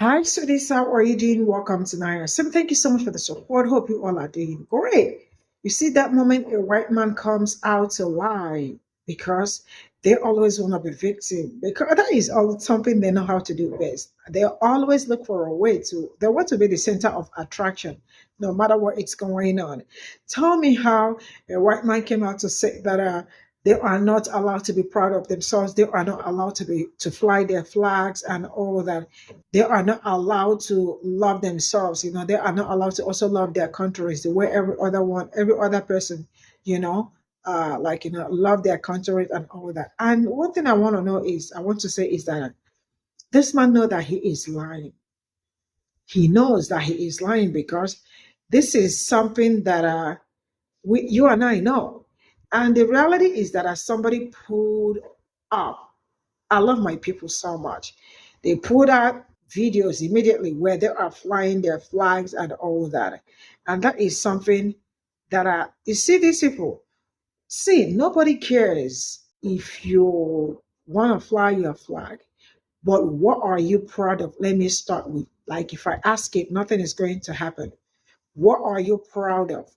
Hi, sweeties. How are you doing? Welcome to Naira. So thank you so much for the support. Hope you all are doing great. You see that moment a white man comes out to lie because they always want to be victim. Because that is all something they know how to do best. They always look for a way to. They want to be the center of attraction, no matter what it's going on. Tell me how a white man came out to say that they are not allowed to be proud of themselves. They are not allowed to fly their flags and all that. They are not allowed to love themselves. They are not allowed to also love their countries the way every other person, love their countries and all that. And one thing I want to say is that this man know that he is lying. He knows that he is lying because this is something that you and I know. And the reality is that as somebody pulled up, I love my people so much. They put out videos immediately where they are flying their flags and all that. And that is something that you see these people. See, nobody cares if you want to fly your flag, but what are you proud of? Let me start with, like, if I ask it, nothing is going to happen. What are you proud of?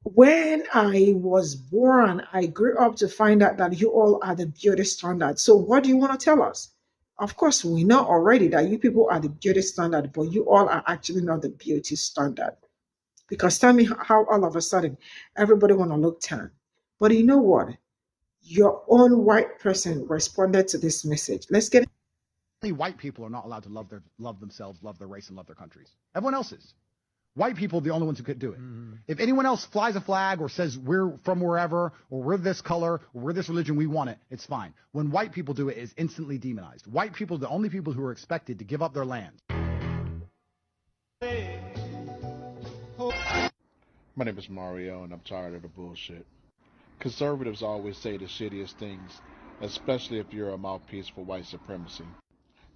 When I was born, I grew up to find out that you all are the beauty standard. So, what do you want to tell us? Of course, we know already that you people are the beauty standard, but you all are actually not the beauty standard. Because tell me how all of a sudden everybody want to look tan. But you know what? Your own white person responded to this message. Let's get Only white people are not allowed to love themselves, love their race, and love their countries. Everyone else is. White people are the only ones who could do it. If anyone else flies a flag or says we're from wherever, or we're this color, or we're this religion, we want it, it's fine. When white people do it, it's instantly demonized. White people are the only people who are expected to give up their land. My name is Mario, and I'm tired of the bullshit. Conservatives always say the shittiest things, especially if you're a mouthpiece for white supremacy.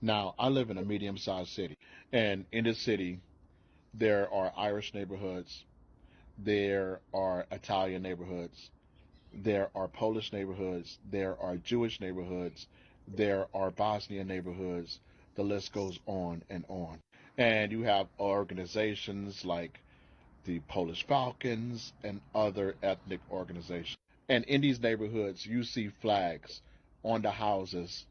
Now, I live in a medium-sized city, and in this city, there are Irish neighborhoods, there are Italian neighborhoods, there are Polish neighborhoods, there are Jewish neighborhoods, there are Bosnian neighborhoods. The list goes on and on. And you have organizations like the Polish Falcons and other ethnic organizations. And in these neighborhoods, you see flags on the houses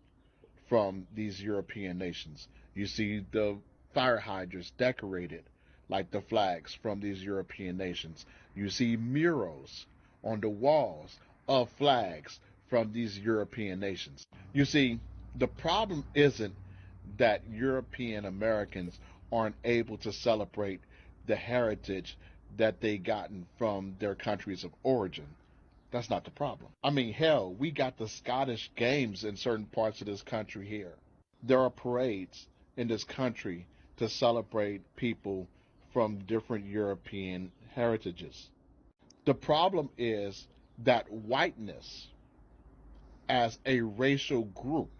from these European nations. You see the fire hydrants decorated like the flags from these European nations. You see murals on the walls of flags from these European nations. You see, the problem isn't that European Americans aren't able to celebrate the heritage that they gotten from their countries of origin. That's not the problem. I mean, hell, we got the Scottish Games in certain parts of this country here. There are parades in this country to celebrate people from different European heritages. The problem is that whiteness as a racial group,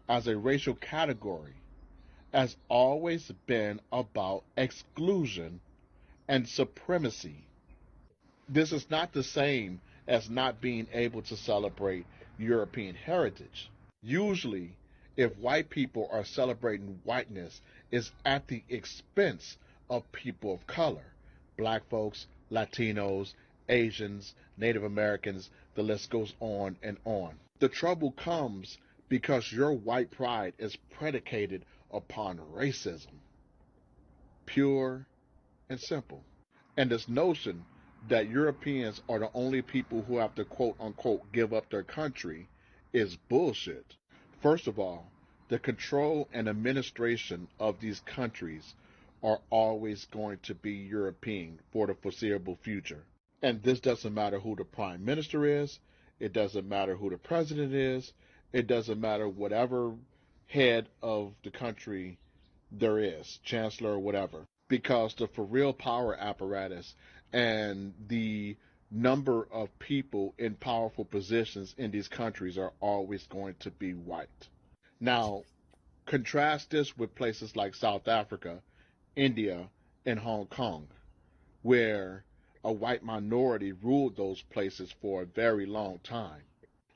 as a racial category, has always been about exclusion and supremacy. This is not the same as not being able to celebrate European heritage. Usually, if white people are celebrating whiteness, it's at the expense of people of color, black folks, Latinos, Asians, Native Americans, the list goes on and on. The trouble comes because your white pride is predicated upon racism, pure and simple. And this notion that Europeans are the only people who have to quote unquote give up their country is bullshit. First of all, the control and administration of these countries are always going to be European for the foreseeable future. And this doesn't matter who the prime minister is, it doesn't matter who the president is, it doesn't matter whatever head of the country there is, chancellor or whatever, because the for real power apparatus and the number of people in powerful positions in these countries are always going to be white. Now, contrast this with places like South Africa, India, and Hong Kong, where a white minority ruled those places for a very long time.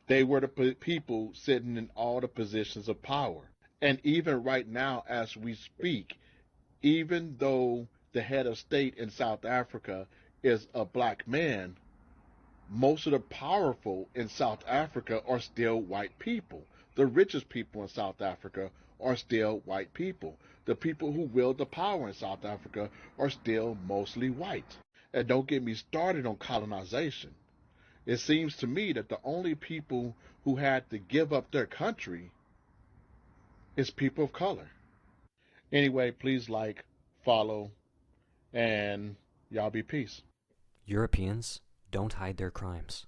They were the people sitting in all the positions of power. And even right now, as we speak, even though the head of state in South Africa is a black man, most of the powerful in South Africa are still white people. The richest people in South Africa are still white people. The people who wield the power in South Africa are still mostly white. And don't get me started on colonization. It seems to me that the only people who had to give up their country is people of color. Anyway, please like, follow, and y'all be peace. Europeans don't hide their crimes.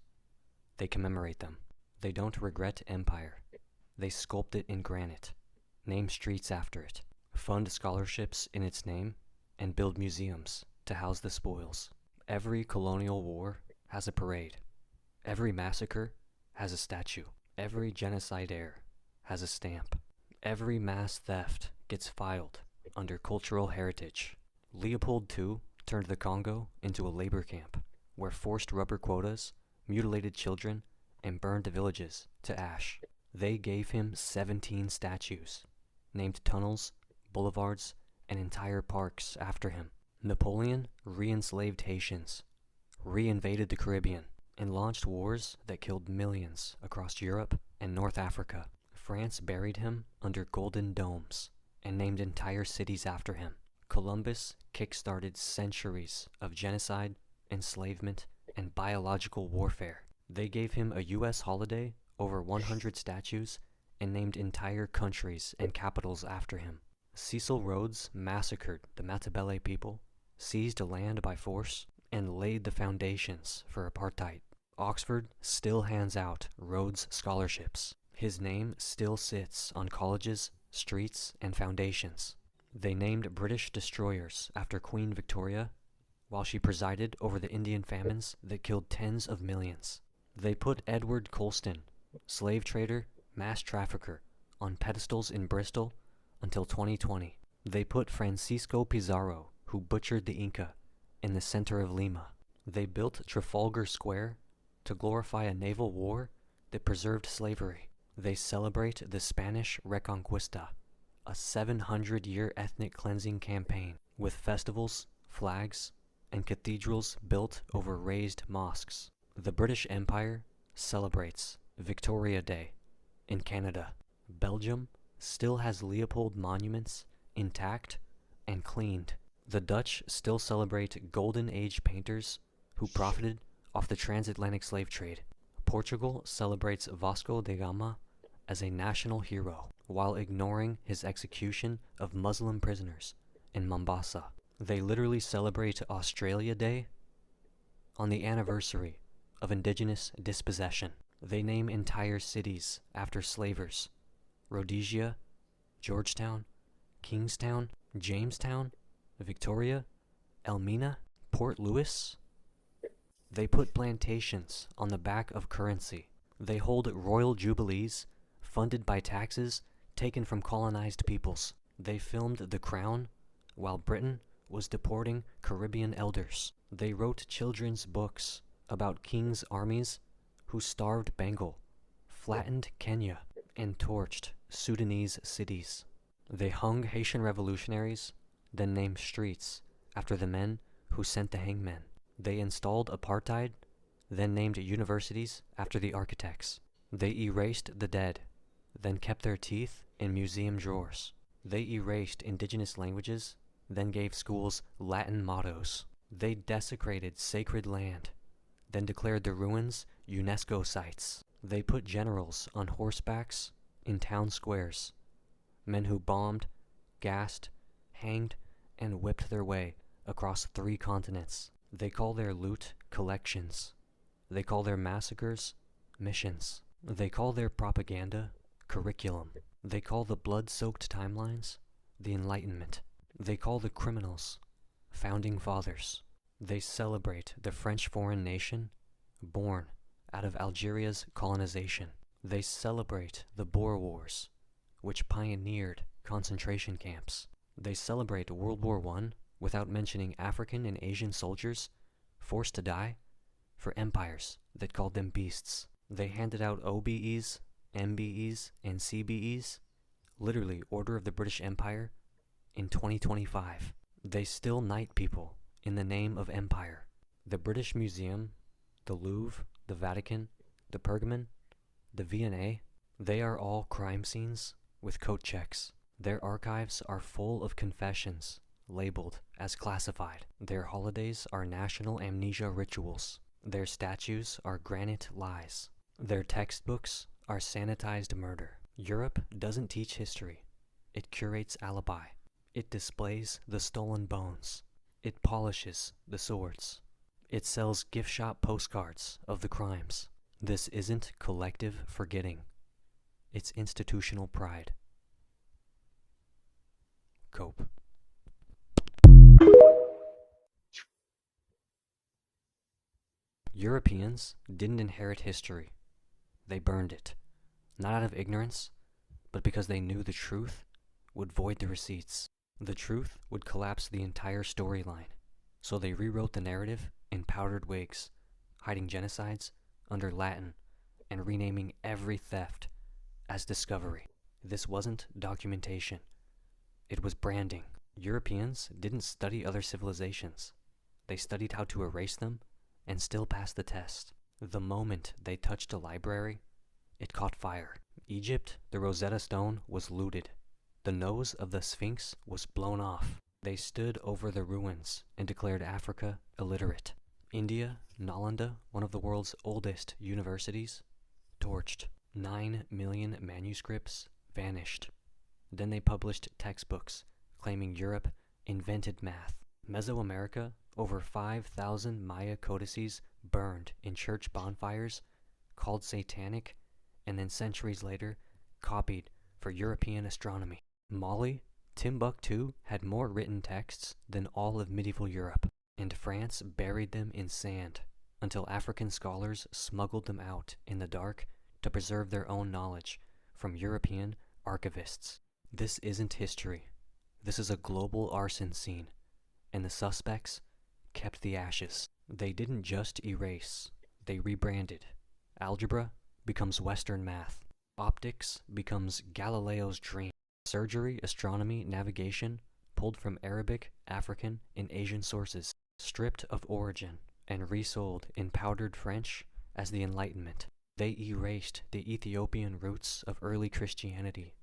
They commemorate them. They don't regret empire. They sculpt it in granite, name streets after it, fund scholarships in its name, and build museums to house the spoils. Every colonial war has a parade. Every massacre has a statue. Every genocidaire has a stamp. Every mass theft gets filed under cultural heritage. Leopold II turned the Congo into a labor camp where forced rubber quotas mutilated children and burned villages to ash. They gave him 17 statues, named tunnels, boulevards, and entire parks after him. Napoleon re-enslaved Haitians, re-invaded the Caribbean, and launched wars that killed millions across Europe and North Africa. France buried him under golden domes and named entire cities after him. Columbus kick-started centuries of genocide, enslavement, and biological warfare. They gave him a U.S. holiday, over 100 statues, and named entire countries and capitals after him. Cecil Rhodes massacred the Pe0ple people, seized land by force, and laid the foundations for apartheid. Oxford still hands out Rhodes scholarships. His name still sits on colleges, streets, and foundations. They named British destroyers after Queen Victoria, while she presided over the Indian famines that killed tens of millions. They put Edward Colston, slave trader, mass trafficker, on pedestals in Bristol until 2020. They put Francisco Pizarro, who butchered the Inca, in the center of Lima. They built Trafalgar Square to glorify a naval war that preserved slavery. They celebrate the Spanish Reconquista, a 700-year ethnic cleansing campaign with festivals, flags, and cathedrals built over raised mosques. The British Empire celebrates Victoria Day in Canada. Belgium still has Leopold monuments intact and cleaned. The Dutch still celebrate Golden Age painters who profited off the transatlantic slave trade. Portugal celebrates Vasco da Gama as a national hero while ignoring his execution of Muslim prisoners in Mombasa. They literally celebrate Australia Day on the anniversary of indigenous dispossession. They name entire cities after slavers: Rhodesia, Georgetown, Kingstown, Jamestown, Victoria, Elmina, Port Louis. They put plantations on the back of currency. They hold royal jubilees funded by taxes taken from colonized peoples. They filmed The Crown while Britain was deporting Caribbean elders. They wrote children's books about kings' armies who starved Bengal, flattened Kenya, and torched Sudanese cities. They hung Haitian revolutionaries, then named streets after the men who sent the hangmen. They installed apartheid, then named universities after the architects. They erased the dead, then kept their teeth in museum drawers. They erased indigenous languages, then gave schools Latin mottos. They desecrated sacred land, then declared the ruins UNESCO sites. They put generals on horsebacks in town squares, men who bombed, gassed, hanged, and whipped their way across 3 continents. They call their loot collections. They call their massacres missions. They call their propaganda curriculum. They call the blood-soaked timelines the Enlightenment. They call the criminals founding fathers. They celebrate the French foreign nation born out of Algeria's colonization. They celebrate the Boer Wars, which pioneered concentration camps. They celebrate World War I without mentioning African and Asian soldiers forced to die for empires that called them beasts. They handed out OBEs, MBEs, and CBEs literally Order of the British Empire, in 2025. They still knight people in the name of empire. The British Museum, the Louvre, the Vatican, the Pergamon, the V&A, they are all crime scenes with coat checks. Their archives are full of confessions labeled as classified. Their holidays are national amnesia rituals. Their statues are granite lies. Their textbooks are sanitized murder. Europe doesn't teach history. It curates alibi. It displays the stolen bones. It polishes the swords. It sells gift shop postcards of the crimes. This isn't collective forgetting. It's institutional pride. Cope. Europeans didn't inherit history. They burned it. Not out of ignorance, but because they knew the truth would void the receipts. The truth would collapse the entire storyline. So they rewrote the narrative in powdered wigs, hiding genocides under Latin, and renaming every theft as discovery. This wasn't documentation. It was branding. Europeans didn't study other civilizations. They studied how to erase them and still pass the test. The moment they touched a library, it caught fire. Egypt, the Rosetta Stone was looted. The nose of the Sphinx was blown off. They stood over the ruins and declared Africa illiterate. India, Nalanda, one of the world's oldest universities, torched. 9 million manuscripts vanished. Then they published textbooks claiming Europe invented math. Mesoamerica, over 5,000 Maya codices burned in church bonfires, called satanic, and then centuries later copied for European astronomy. Mali, Timbuktu had more written texts than all of medieval Europe, and France buried them in sand until African scholars smuggled them out in the dark to preserve their own knowledge from European archivists. This isn't history. This is a global arson scene, and the suspects kept the ashes. They didn't just erase, they rebranded. Algebra becomes Western math. Optics becomes Galileo's dream. Surgery, astronomy, navigation, pulled from Arabic, African, and Asian sources, stripped of origin, and resold in powdered French as the Enlightenment. They erased the Ethiopian roots of early Christianity,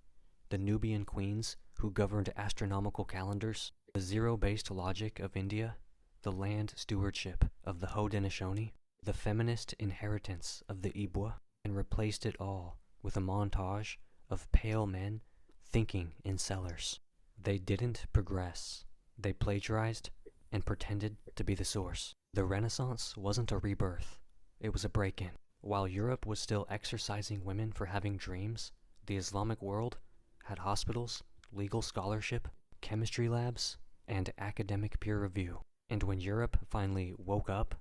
the Nubian queens who governed astronomical calendars, the zero-based logic of India, the land stewardship of the Haudenosaunee, the feminist inheritance of the Ibwa, and replaced it all with a montage of pale men thinking in cellars. They didn't progress. They plagiarized and pretended to be the source. The Renaissance wasn't a rebirth. It was a break-in. While Europe was still exercising women for having dreams, the Islamic world had hospitals, legal scholarship, chemistry labs, and academic peer review. And when Europe finally woke up,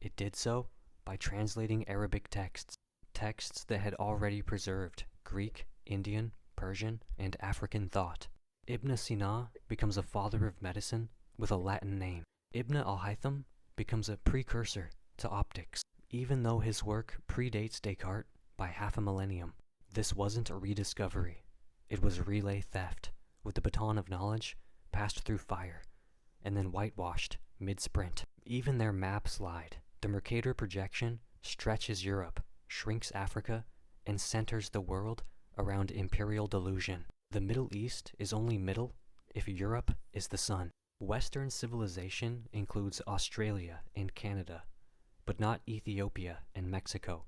it did so by translating Arabic texts, texts that had already preserved Greek, Indian, Persian, and African thought. Ibn Sina becomes a father of medicine with a Latin name. Ibn al-Haytham becomes a precursor to optics, even though his work predates Descartes by half a millennium. This wasn't a rediscovery. It was relay theft, with the baton of knowledge passed through fire, and then whitewashed mid-sprint. Even their maps lied. The Mercator projection stretches Europe, shrinks Africa, and centers the world around imperial delusion. The Middle East is only middle if Europe is the sun. Western civilization includes Australia and Canada, but not Ethiopia and Mexico,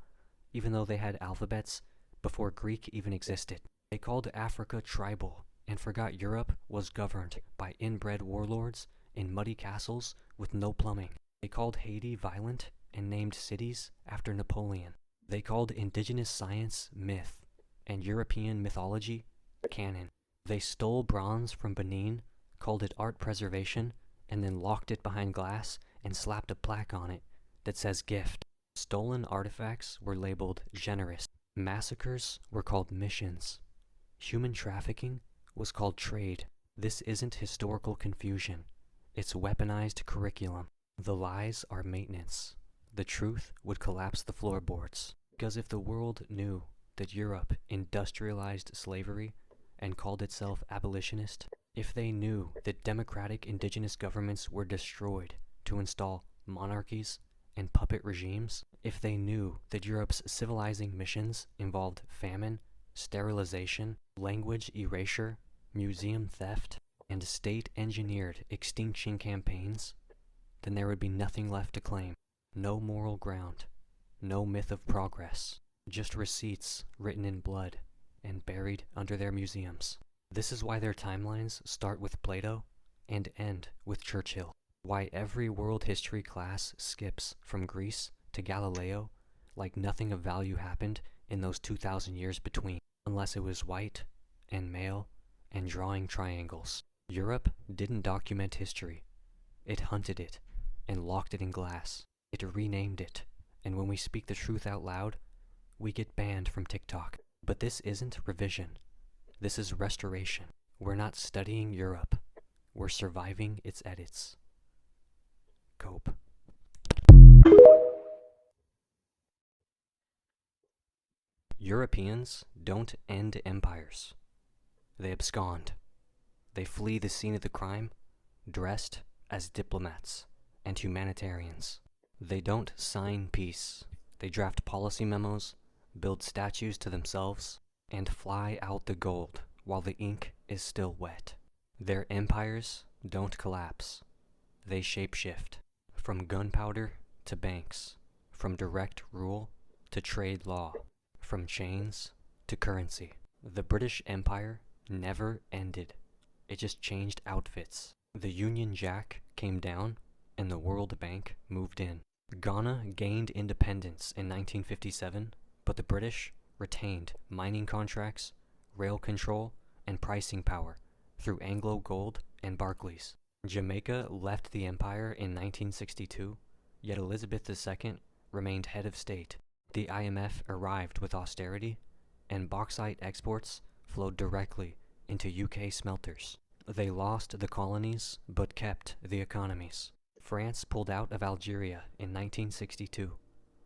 even though they had alphabets before Greek even existed. They called Africa tribal and forgot Europe was governed by inbred warlords in muddy castles with no plumbing. They called Haiti violent and named cities after Napoleon. They called indigenous science myth and European mythology canon. They stole bronze from Benin, called it art preservation, and then locked it behind glass and slapped a plaque on it that says gift. Stolen artifacts were labeled generous. Massacres were called missions. Human trafficking was called trade. This isn't historical confusion. It's weaponized curriculum. The lies are maintenance. The truth would collapse the floorboards. Because if the world knew that Europe industrialized slavery and called itself abolitionist, if they knew that democratic indigenous governments were destroyed to install monarchies and puppet regimes, if they knew that Europe's civilizing missions involved famine, sterilization, language erasure, museum theft, and state-engineered extinction campaigns, then there would be nothing left to claim. No moral ground, no myth of progress, just receipts written in blood and buried under their museums. This is why their timelines start with Plato and end with Churchill. Why every world history class skips from Greece to Galileo like nothing of value happened in those 2,000 years between, unless it was white and male and drawing triangles. Europe didn't document history. It hunted it and locked it in glass. It renamed it, and when we speak the truth out loud, we get banned from TikTok. But this isn't revision. This is restoration. We're not studying Europe. We're surviving its edits. Cope. Europeans don't end empires. They abscond. They flee the scene of the crime, dressed as diplomats and humanitarians. They don't sign peace. They draft policy memos, build statues to themselves, and fly out the gold while the ink is still wet. Their empires don't collapse. They shapeshift. From gunpowder to banks, from direct rule to trade law, from chains to currency. The British Empire never ended. It just changed outfits. The Union Jack came down and the World Bank moved in. Ghana gained independence in 1957, but the British retained mining contracts, rail control, and pricing power through Anglo Gold and Barclays. Jamaica left the empire in 1962, yet Elizabeth II remained head of state. The IMF arrived with austerity, and bauxite exports flowed directly into UK smelters. They lost the colonies, but kept the economies. France pulled out of Algeria in 1962,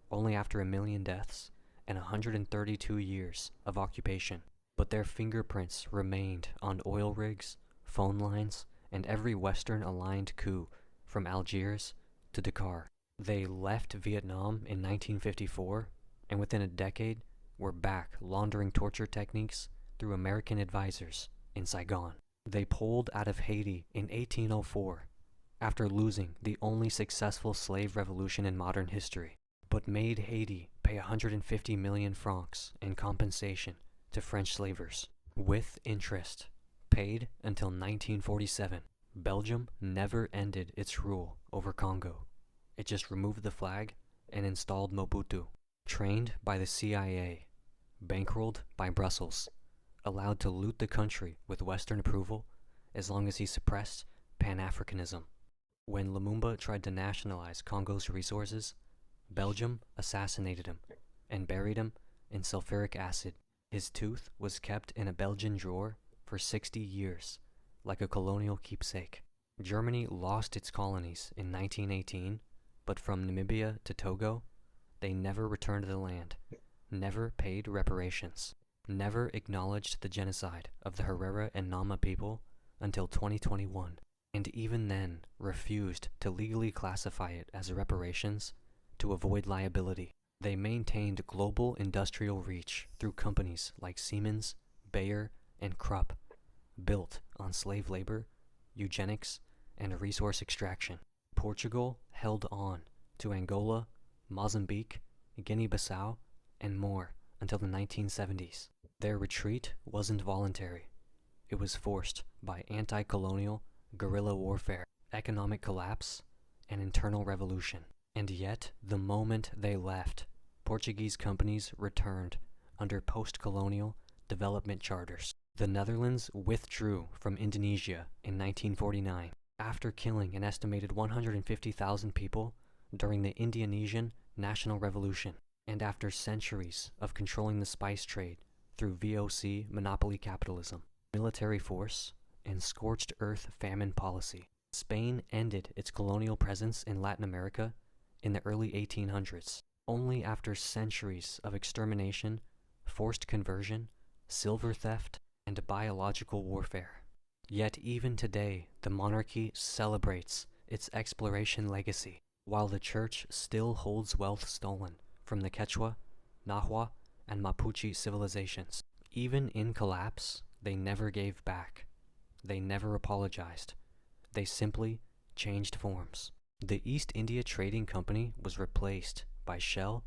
only after 1 million deaths and 132 years of occupation. But their fingerprints remained on oil rigs, phone lines, and every Western-aligned coup from Algiers to Dakar. They left Vietnam in 1954, and within a decade were back laundering torture techniques through American advisors in Saigon. They pulled out of Haiti in 1804, after losing the only successful slave revolution in modern history, but made Haiti pay 150 million francs in compensation to French slavers, with interest, paid until 1947. Belgium never ended its rule over Congo. It just removed the flag and installed Mobutu. Trained by the CIA, bankrolled by Brussels, allowed to loot the country with Western approval as long as he suppressed Pan-Africanism. When Lumumba tried to nationalize Congo's resources, Belgium assassinated him and buried him in sulfuric acid. His tooth was kept in a Belgian drawer for 60 years, like a colonial keepsake. Germany lost its colonies in 1918, but from Namibia to Togo, they never returned the land, never paid reparations, never acknowledged the genocide of the Herero and Nama people until 2021, and even then refused to legally classify it as reparations to avoid liability. They maintained global industrial reach through companies like Siemens, Bayer, and Krupp, built on slave labor, eugenics, and resource extraction. Portugal held on to Angola, Mozambique, Guinea-Bissau, and more until the 1970s. Their retreat wasn't voluntary. It was forced by anti-colonial guerrilla warfare, economic collapse, and internal revolution. And yet, the moment they left, Portuguese companies returned under post-colonial development charters. The Netherlands withdrew from Indonesia in 1949 after killing an estimated 150,000 people during the Indonesian National Revolution, and after centuries of controlling the spice trade through VOC monopoly capitalism, military force, and scorched earth famine policy. Spain ended its colonial presence in Latin America in the early 1800s, only after centuries of extermination, forced conversion, silver theft, and biological warfare. Yet even today, the monarchy celebrates its exploration legacy, while the church still holds wealth stolen from the Quechua, Nahua, and Mapuche civilizations. Even in collapse, they never gave back. They never apologized. They simply changed forms. The East India Trading Company was replaced by Shell,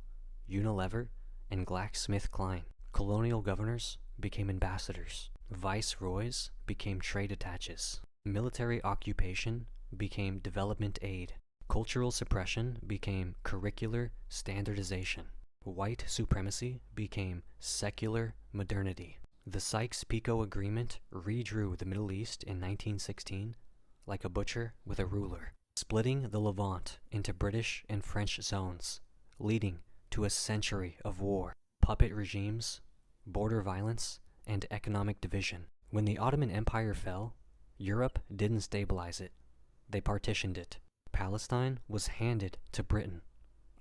Unilever, and GlaxoSmithKline. Colonial governors became ambassadors. Viceroys became trade attaches. Military occupation became development aid. Cultural suppression became curricular standardization. White supremacy became secular modernity. The Sykes-Picot Agreement redrew the Middle East in 1916 like a butcher with a ruler, splitting the Levant into British and French zones, leading to a century of war, puppet regimes, border violence, and economic division. When the Ottoman Empire fell, Europe didn't stabilize it. They partitioned it. Palestine was handed to Britain.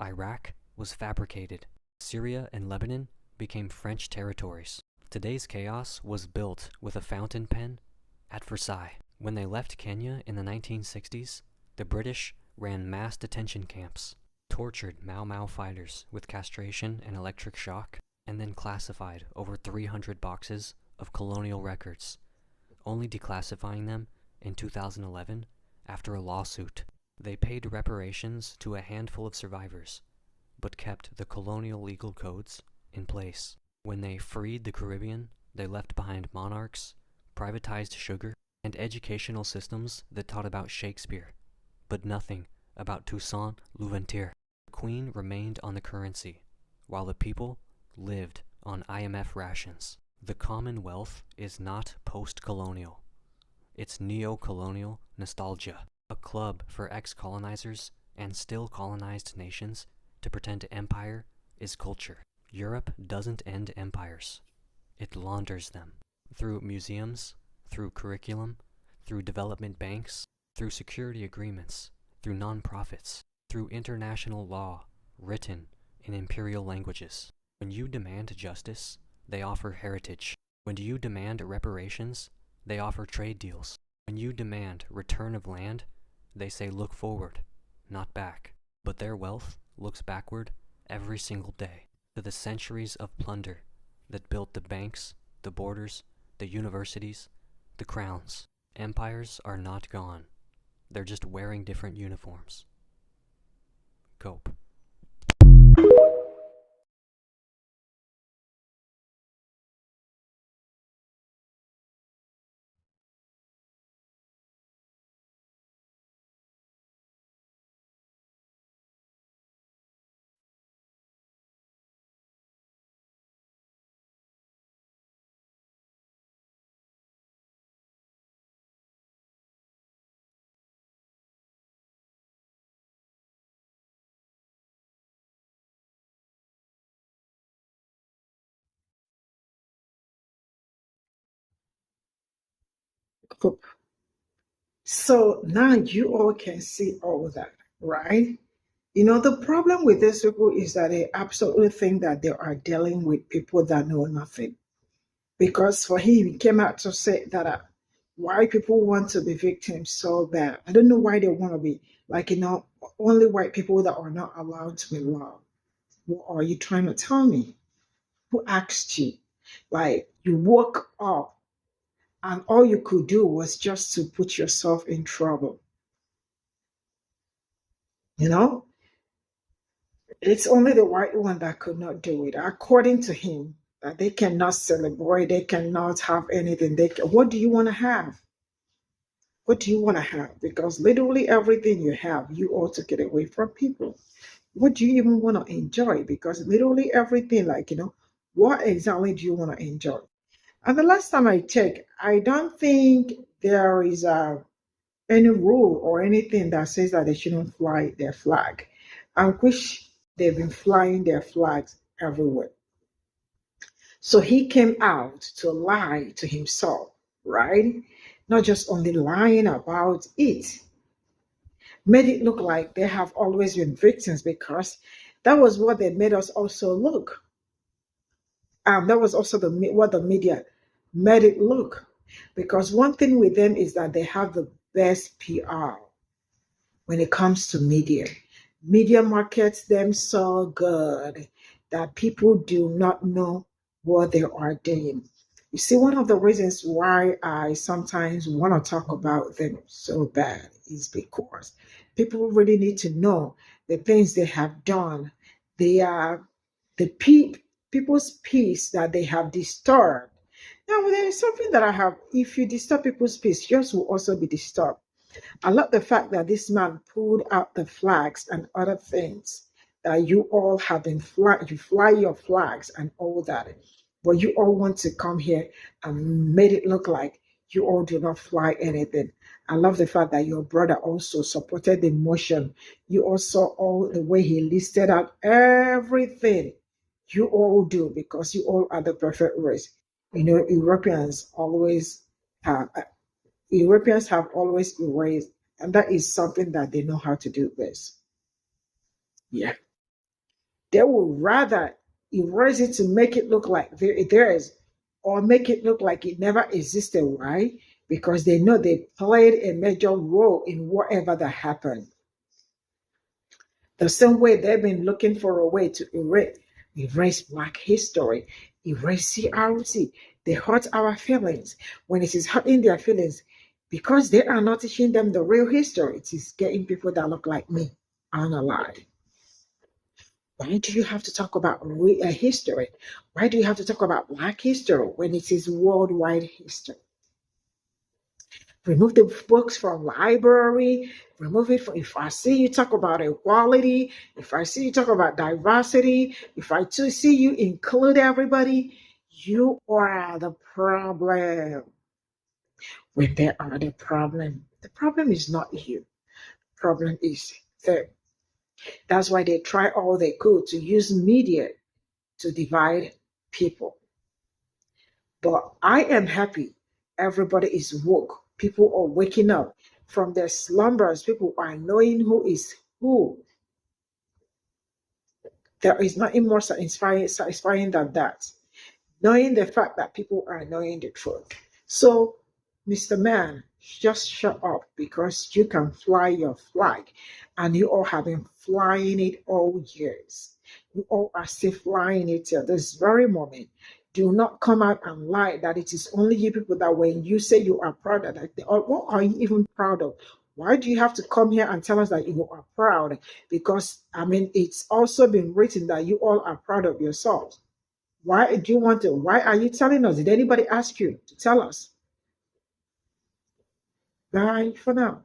Iraq was fabricated. Syria and Lebanon became French territories. Today's chaos was built with a fountain pen at Versailles. When they left Kenya in the 1960s, the British ran mass detention camps, tortured Mau Mau fighters with castration and electric shock, and then classified over 300 boxes of colonial records, only declassifying them in 2011 after a lawsuit. They paid reparations to a handful of survivors, but kept the colonial legal codes in place. When they freed the Caribbean, they left behind monarchs, privatized sugar, and educational systems that taught about Shakespeare, but nothing about Toussaint Louverture. The Queen remained on the currency, while the people lived on IMF rations. The Commonwealth is not post-colonial. It's neo-colonial nostalgia, a club for ex-colonizers and still colonized nations to pretend empire is culture. Europe doesn't end empires. It launders them through museums, through curriculum, through development banks, through security agreements, through non-profits, through international law written in imperial languages. When you demand justice, they offer heritage. When you demand reparations, they offer trade deals. When you demand return of land, they say look forward, not back. But their wealth looks backward every single day to the centuries of plunder that built the banks, the borders, the universities, the crowns. Empires are not gone. They're just wearing different uniforms. Cope. So now you all can see all that, right? You know, the problem with these people is that they absolutely think that they are dealing with people that know nothing. Because for him, he came out to say that why people want to be victims so bad. I don't know why they want to be like, only white people that are not allowed to be loved. What are you trying to tell me? Who asked you? Like, you woke up and all you could do was just to put yourself in trouble. You know, it's only the white one that could not do it, according to him. That they cannot celebrate, they cannot have anything. What do you want to have? What do you want to have? Because literally everything you have, you all took it away from people. What do you even want to enjoy? Because literally everything, like, what exactly do you want to enjoy? And the last time I checked, I don't think there is any rule or anything that says that they shouldn't fly their flag. I wish they've been flying their flags everywhere. So he came out to lie to himself, right? Not just only lying about it, made it look like they have always been victims because that was what they made us also look. That was also what the media made it look. Because one thing with them is that they have the best PR when it comes to media. Media markets them so good that people do not know what they are doing. You see, one of the reasons why I sometimes want to talk about them so bad is because people really need to know the things they have done. They are the people's peace that they have disturbed. Now, there is something that I have. If you disturb people's peace, yours will also be disturbed. I love the fact that this man pulled out the flags and other things that you all have been you fly your flags and all that. But you all want to come here and made it look like you all do not fly anything. I love the fact that your brother also supported the motion. You also all the way he listed out everything you all do because you all are the perfect race. You know, Europeans have always erased, and that is something that they know how to do best. Yeah. They would rather erase it to make it look like there is, or make it look like it never existed. Why? Because they know they played a major role in whatever that happened. The same way they've been looking for a way to erase Black history, erase CRC. They hurt our feelings. When it is hurting their feelings, because they are not teaching them the real history, it is getting people that look like me unalive. Why do you have to talk about history? Why do you have to talk about Black history when it is worldwide history? Remove the books from library, remove it from, if I see you talk about equality, if I see you talk about diversity, if I see you include everybody, you are the problem. When they are the problem is not you. The problem is them. That's why they try all they could to use media to divide people. But I am happy everybody is woke. People are waking up from their slumbers. People are knowing who is who. There is nothing more satisfying than that. Knowing the fact that people are knowing the truth. So, Mr. Man, just shut up because you can fly your flag and you all have been flying it all years. You all are still flying it till this very moment. Do not come out and lie that it is only you people that when you say you are proud of that, what are you even proud of? Why do you have to come here and tell us that you are proud? Because, I mean, it's also been written that you all are proud of yourselves. Why do you want to? Why are you telling us? Did anybody ask you to tell us? Bye for now.